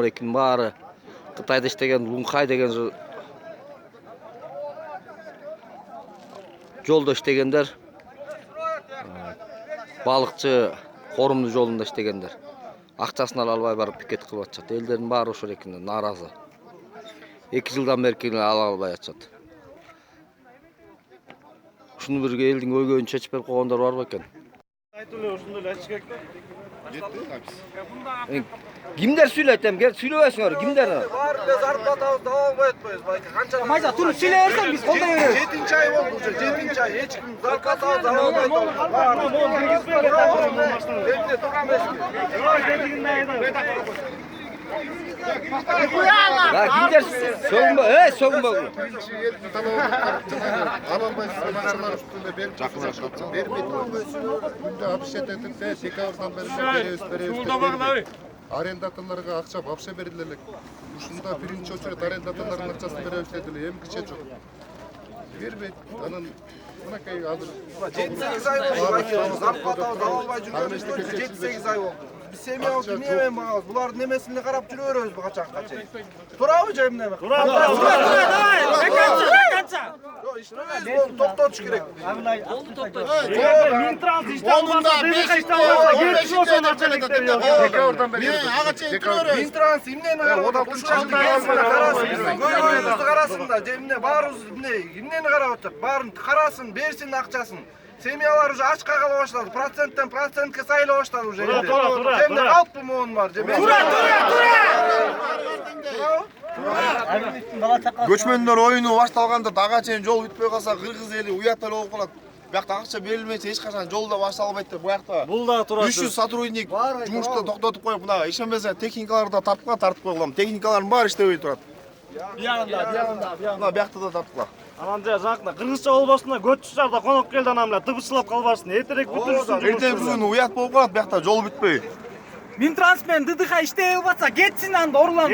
Норекин бары. Кытайда иштеген Лунхай деген жолдо иштегендер. Балыкчы корумдуу жолунда иштегендер. Акчасын ала албай барып пикет кылып атышат. Элдердин баары ошол экенин нааразы. 2 жылдан бери ала албай атышат. Ушуну бирге элдин көйгөйүн чечип берип койгондор бар бекен. Айтылы ушундай эле ачык керек да. Кимдер сүйлөйт эми? Сүйлөбөсүңөр, кимдер? Баары эле зарплатабызды ала албай атпайбыз байке. Канча Майза туруп сүйлөй берсең биз колдой беребиз. 7-нчи ай болду уже, 7-нчи ай. Эч ким зарплатабызды ала албай Кимдер сөгүнбө, сөгүнбө. Ала албайсыз, акчалар үстүндө берип жакынлашып бербейт. Күндө обещать этип, декабрдан бери беребиз. Арендаторлорго акча вообще бериле элек. Ушунда биринчи очередь арендаторлордун акчасын беребиз дедиле, эмгиче жок. Бербейт. Анан мынакей азыр 7-8 ай болду байке. Зарплатабызды ала албай жүргөнүбүздө 7-8 ай болду. Biz semiyabızды немен багабыз? Булардын немесине карап жүрө беребизби качанга чейин? Туурабы же эмне? Тура. Токтотуш керек. Минтранс иштеп алса, ДВК иштеп алса, кетчү болсо начальниктер жок. декабрдан бери ага чейин тура беребиз. Минтранс эмнени карап көйгөйүбүздү карасын да, же эмне баарыбыз эмнени карап атат? Баарын карасын, берсин акчасын. Семьялар уже ачка кала баштады. Проценттен процентке сайла баштады уже. Эмне калппы моун бар? Тура. Көчмөндөр оюну башталганда дага чейин жол бүтпөй калса кыргыз эли уят эле болуп калат. Биякта акча берилмейсе эч качан жол да башталбайт деп буякта. Бул да турат. 300 сотрудник жумушту токтотуп коюп, мына ишенбесе техникаларды да тартып койгула. Техникалардын баары иштебей турат. Мына биякта да тартып. Анан жакында кыргызча болбосун, көччүлөр конок келди, анан эле тыбышчылап калбасын. Эртерээк бүтүрүшсүн. Эртең күнү уят болуп калат, биякта жол бүтпөй. Минтранс менен ДДХ иштебей атса кетсин анда оруlan.